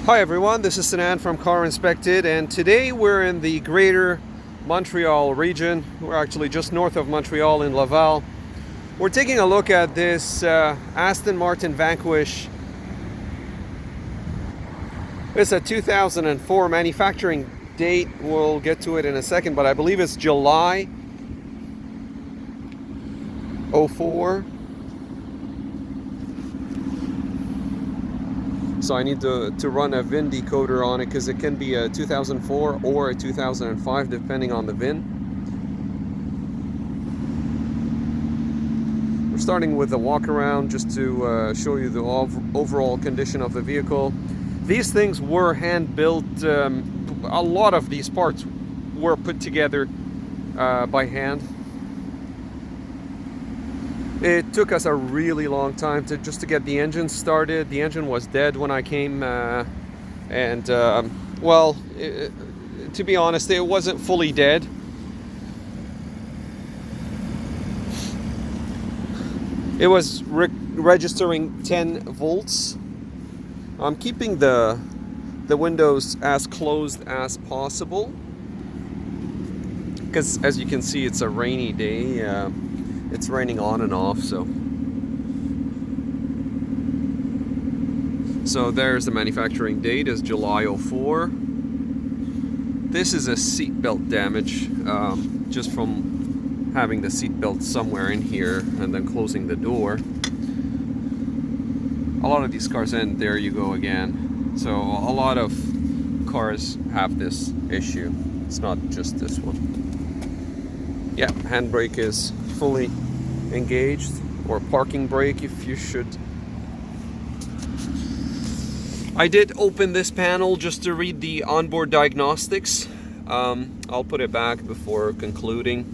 Hi everyone, this is Sinan from GetInspected, and today we're in the greater Montreal region. We're actually just north of Montreal in Laval. We're taking a look at this Aston Martin Vanquish. It's a 2004 manufacturing date. We'll get to it in a second, but I believe it's July 04. So I need to run a VIN decoder on it because it can be a 2004 or a 2005 depending on the VIN. We're starting with a walk around just to show you the overall condition of the vehicle. These things were hand built. A lot of these parts were put together by hand. It took us a really long time to get the engine started. The engine was dead when I came, to be honest, it wasn't fully dead. It was registering 10 volts. I'm keeping the windows as closed as possible because, as you can see, it's a rainy day. It's raining on and off, so there's the manufacturing date is July 04. This is a seatbelt damage, just from having the seatbelt somewhere in here and then closing the door. A lot of these cars, and there you go again. So a lot of cars have this issue. It's not just this one. Yeah, handbrake is fully engaged, or parking brake if you should. I did open this panel just to read the onboard diagnostics. I'll put it back before concluding.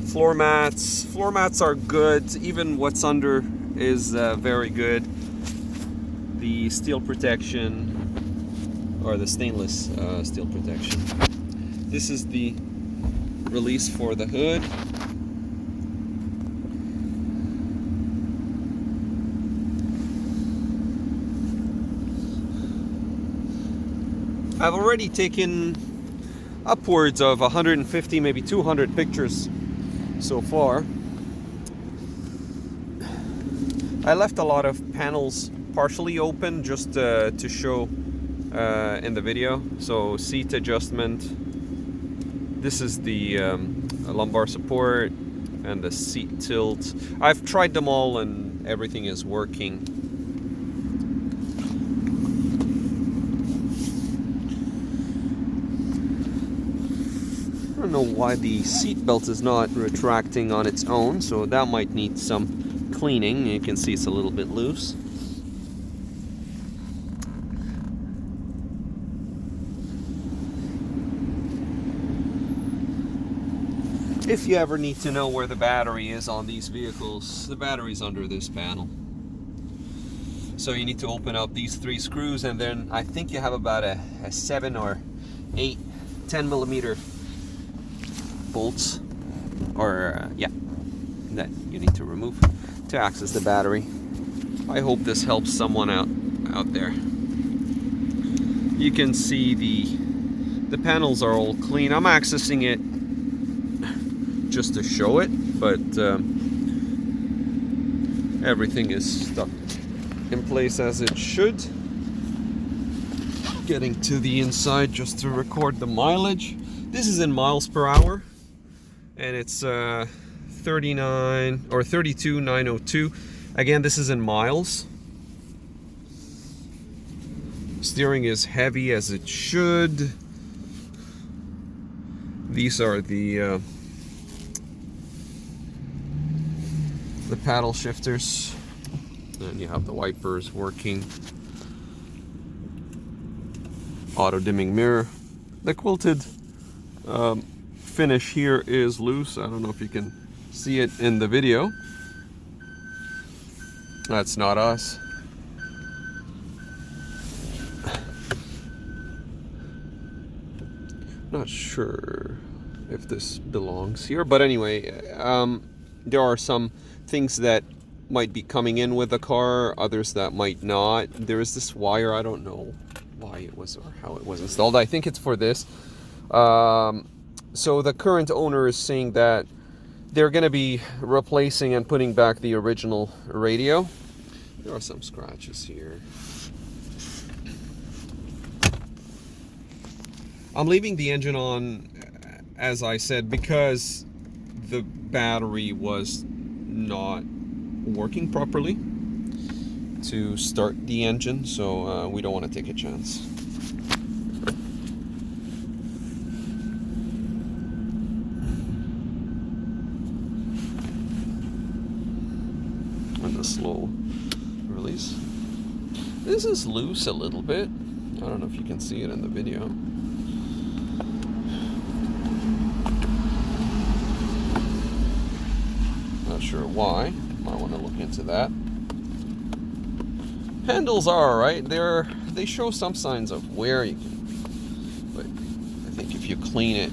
Floor mats are good. Even what's under is very good. The steel protection, or the stainless steel protection. This is the release for the hood. I've already taken upwards of 150, maybe 200 pictures so far. I left a lot of panels partially open just to show in the video. So seat adjustment. This is the lumbar support and the seat tilt. I've tried them all and everything is working. I don't know why the seat belt is not retracting on its own, so that might need some cleaning. You can see it's a little bit loose. If you ever need to know where the battery is on these vehicles, the battery's under this panel. So you need to open up these 3 screws, and then I think you have about a 7 or 8 10 millimeter bolts, or that you need to remove to access the battery. I hope this helps someone out there. You can see the panels are all clean. I'm accessing it just to show it, but everything is stuck in place as it should. Getting to the inside just to record the mileage. This is in miles per hour, and it's 32,902. Again, this is in miles. Steering is heavy as it should. These are the paddle shifters, and you have the wipers working. Auto dimming mirror. The quilted finish here is loose. I don't know if you can see it in the video. That's not us. Not sure if this belongs here, but anyway, there are some things that might be coming in with the car, others that might not. There is this wire, I don't know why it was or how it was installed. I think it's for this. So the current owner is saying that they're going to be replacing and putting back the original radio. There are some scratches here. I'm leaving the engine on, as I said, because the battery was not working properly to start the engine, so we don't want to take a chance. And the slow release. This is loose a little bit. I don't know if you can see it in the video. Not sure why. Might want to look into that. Handles are alright. They show some signs of wear, but I think if you clean it,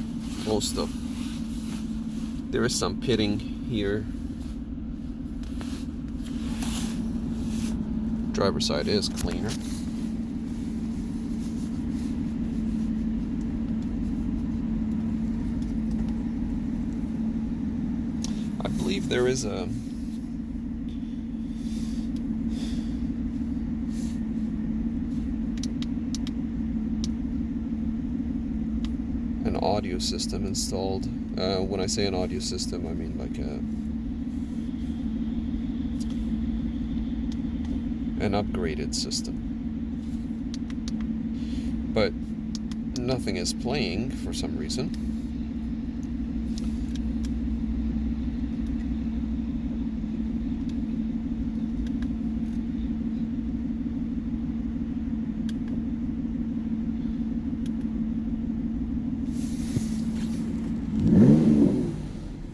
there is some pitting here. Driver's side is cleaner. I believe there is an audio system installed. When I say an audio system, I mean like an upgraded system. But nothing is playing for some reason.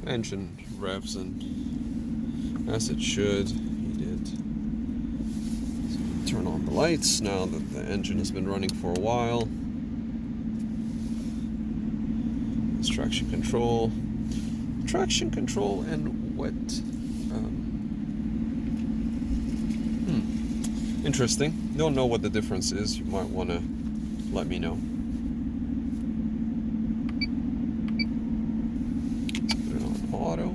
Engine revs and as it should. He did. So turn on the lights now that the engine has been running for a while. It's traction control. Traction control and what? Interesting. Don't know what the difference is. You might want to let me know. Auto.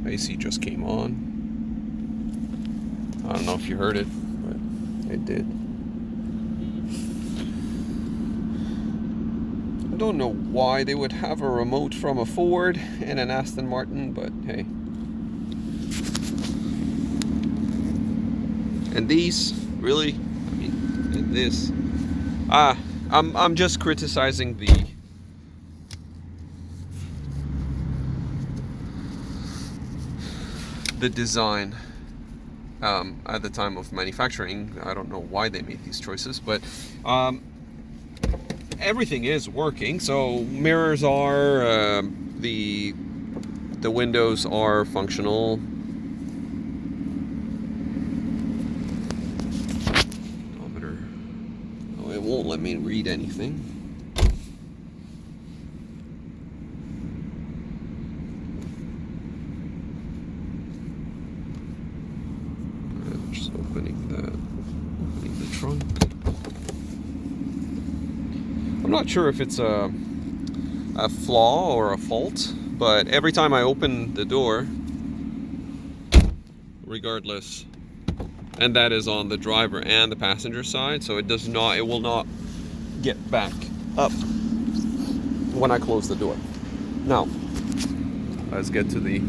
AC just came on. I don't know if you heard it, but it did. I don't know why they would have a remote from a Ford and an Aston Martin, but hey. And these, really? I mean, and this. I'm just criticizing the design at the time of manufacturing. I don't know why they made these choices, but everything is working. So mirrors are, the windows are functional. Odometer. Oh, it won't let me read anything. Opening the trunk. I'm not sure if it's a flaw or a fault, but every time I open the door, regardless, and that is on the driver and the passenger side, so it will not get back up when I close the door. Now, let's get to the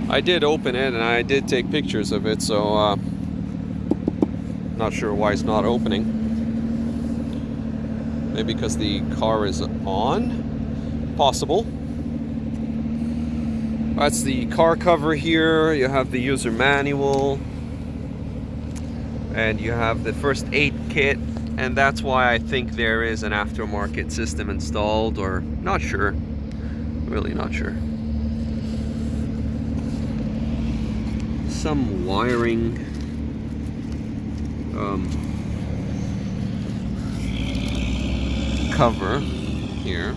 I did open it and I did take pictures of it, so not sure why it's not opening. Maybe because the car is on? Possible. That's the car cover here. You have the user manual. And you have the first aid kit. And that's why I think there is an aftermarket system installed, or not sure. Really not sure. Some wiring. cover here.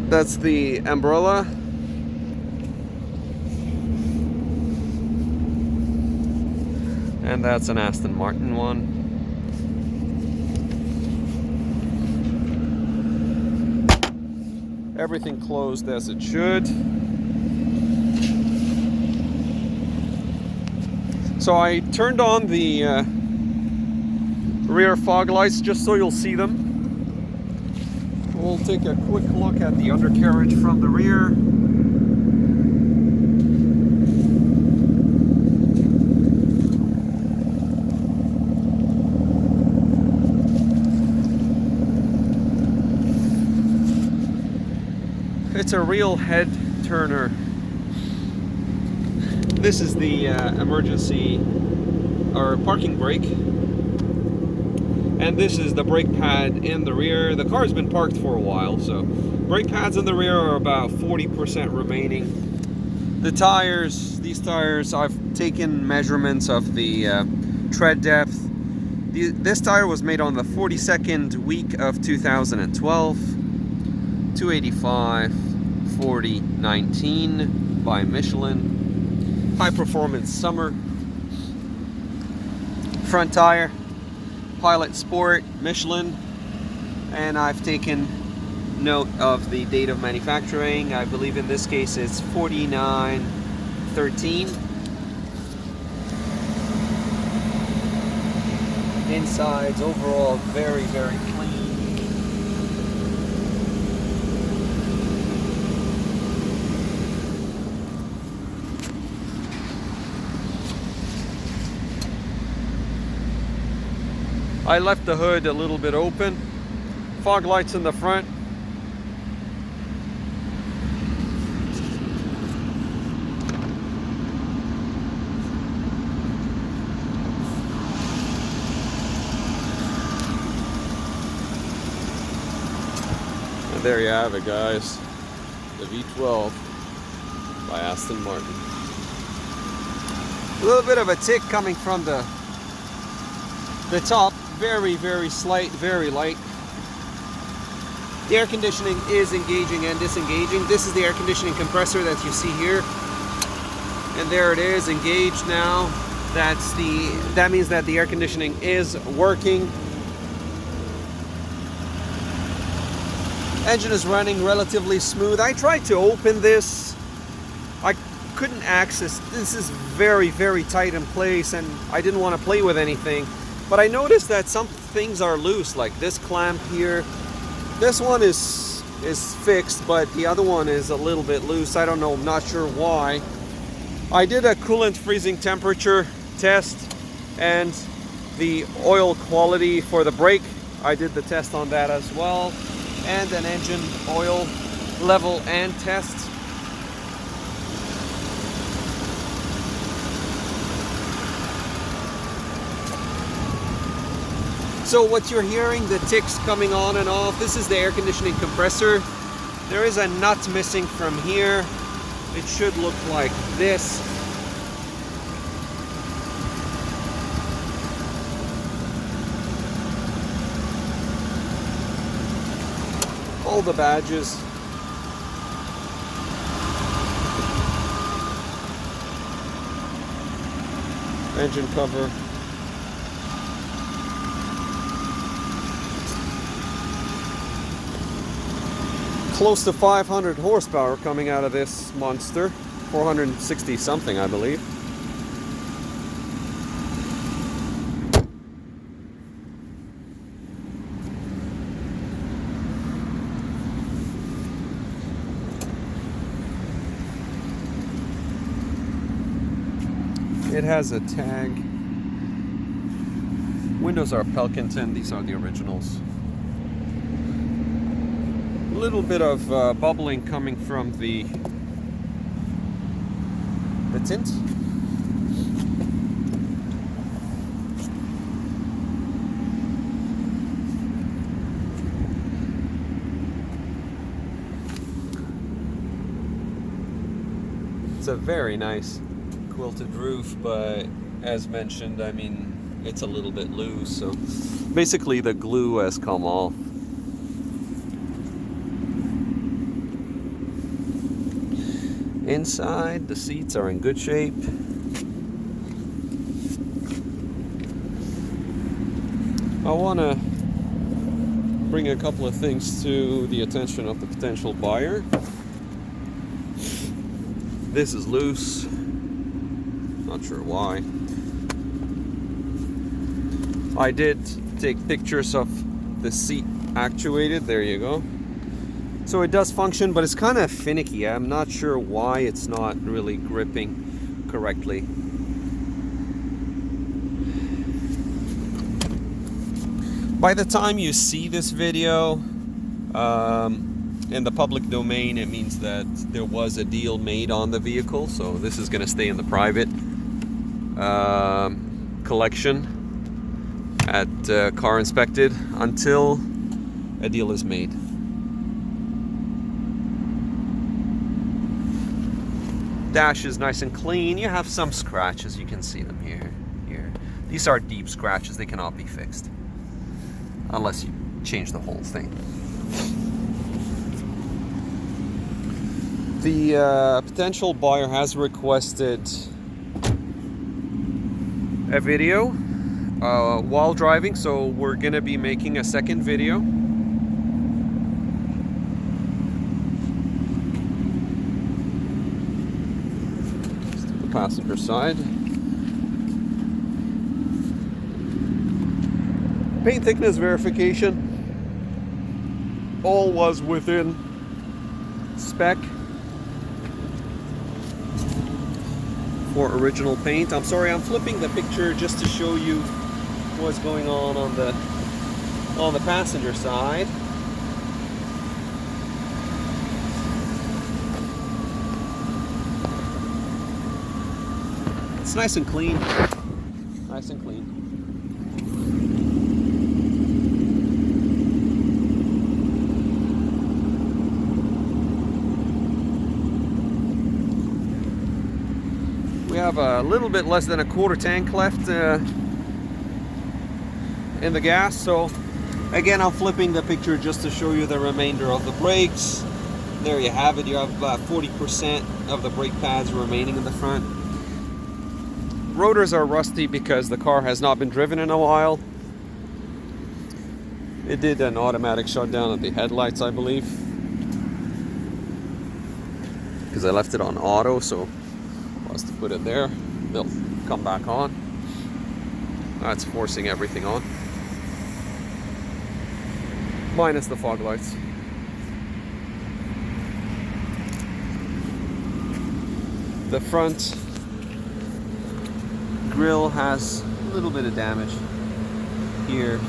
That's the umbrella. And that's an Aston Martin one. Everything closed as it should. So I turned on the rear fog lights just so you'll see them. We'll take a quick look at the undercarriage from the rear. It's a real head turner. This is the emergency or parking brake, and this is the brake pad in the rear. The car's been parked for a while, so brake pads in the rear are about 40% remaining. The tires, these tires, I've taken measurements of the tread depth. This tire was made on the 42nd week of 2012. 285 40 19 by Michelin. High performance summer. Front tire, Pilot Sport, Michelin. And I've taken note of the date of manufacturing. I believe in this case it's 4913. Inside's overall very, very clean. I left the hood a little bit open. Fog lights in the front. And there you have it, guys. The V12 by Aston Martin. A little bit of a tick coming from the top. Very, very slight, very light. The air conditioning is engaging and disengaging. This is the air conditioning compressor that you see here. And there it is, engaged now. That means that the air conditioning is working. Engine is running relatively smooth. I tried to open this. I couldn't access. This is very, very tight in place, and I didn't want to play with anything. But I noticed that some things are loose, like this clamp here. This one is fixed, but the other one is a little bit loose. I don't know, I'm not sure why. I did a coolant freezing temperature test, and the oil quality for the brake, I did the test on that as well, and an engine oil level and test. So what you're hearing, the ticks coming on and off, this is the air conditioning compressor. There is a nut missing from here. It should look like this. All the badges. Engine cover. Close to 500 horsepower coming out of this monster. 460 something, I believe. It has a tag. Windows are Pilkington. These are the originals. A little bit of bubbling coming from the tint. It's a very nice quilted roof, but as mentioned, I mean, it's a little bit loose. So basically the glue has come off. Inside, the seats are in good shape. I want to bring a couple of things to the attention of the potential buyer. This is loose. Not sure why. I did take pictures of the seat actuated. There you go. So it does function, but it's kind of finicky. I'm not sure why it's not really gripping correctly. By the time you see this video in the public domain, it means that there was a deal made on the vehicle. So this is going to stay in the private collection at GetInspected until a deal is made. Dash is nice and clean. You have some scratches, you can see them here. These are deep scratches, they cannot be fixed unless you change the whole thing. The potential buyer has requested a video while driving, so we're gonna be making a second video. Passenger side. Paint thickness verification. All was within spec for original paint. I'm sorry, I'm flipping the picture just to show you what's going on the passenger side. It's nice and clean. Nice and clean. We have a little bit less than a quarter tank left in the gas. So again, I'm flipping the picture just to show you the remainder of the brakes. There you have it. You have about 40% of the brake pads remaining in the front. Rotors are rusty because the car has not been driven in a while. It did an automatic shutdown of the headlights, I believe, because I left it on auto, so I was to put it there. They'll come back on. That's forcing everything on, minus the fog lights. The front grill has a little bit of damage here.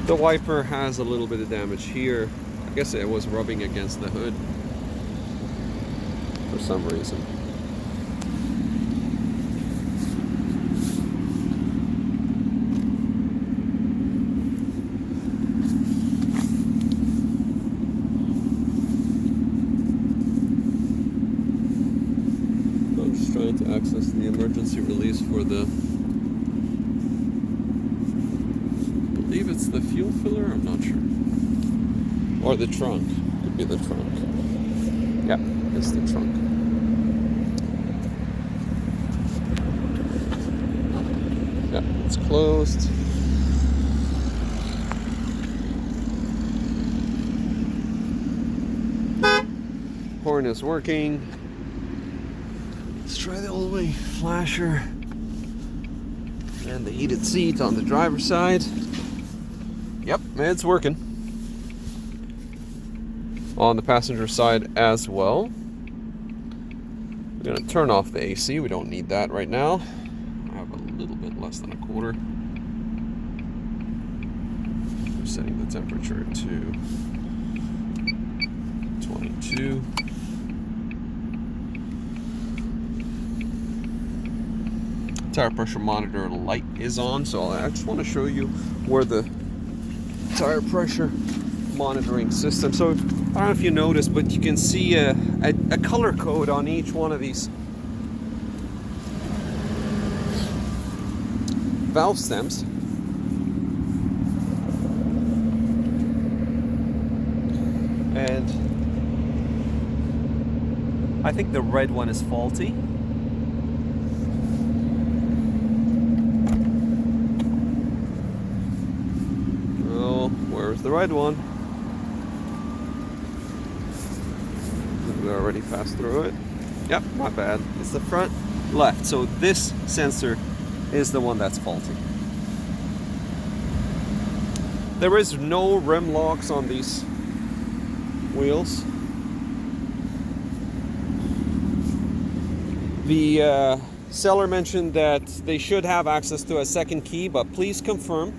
The wiper has a little bit of damage here. I guess it was rubbing against the hood for some reason. Trying to access the emergency release for the, I believe it's the fuel filler, I'm not sure. Or the trunk, could be the trunk. Yeah, it's the trunk. Yeah, it's closed. Horn is working. Let's try the all-way flasher and the heated seat on the driver's side. Yep, it's working. On the passenger side as well. We're going to turn off the AC. We don't need that right now. I have a little bit less than a quarter. We're setting the temperature to 22. Tire pressure monitor light is on, so I just want to show you where the tire pressure monitoring system. So don't know if you noticed, but you can see a color code on each one of these valve stems. And I think the red one is faulty. Oh, where's the red one? We already passed through it. Yep, my bad. It's the front left. So this sensor is the one that's faulty. There is no rim locks on these wheels. The seller mentioned that they should have access to a second key, but please confirm.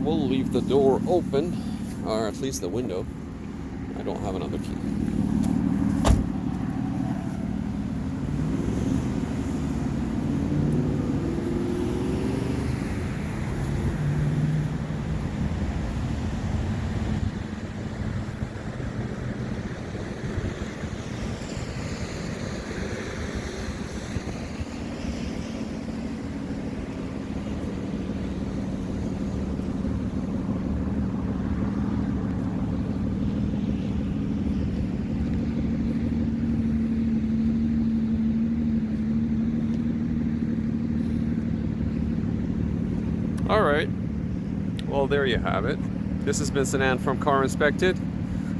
We'll leave the door open, or at least the window. I don't have another key. All right, well, there you have it. This has been Sinan from Car Inspected,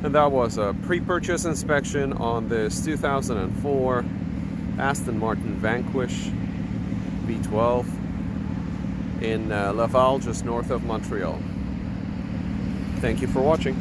and that was a pre-purchase inspection on this 2004 Aston Martin Vanquish V12 in Laval, just north of Montreal. Thank you for watching.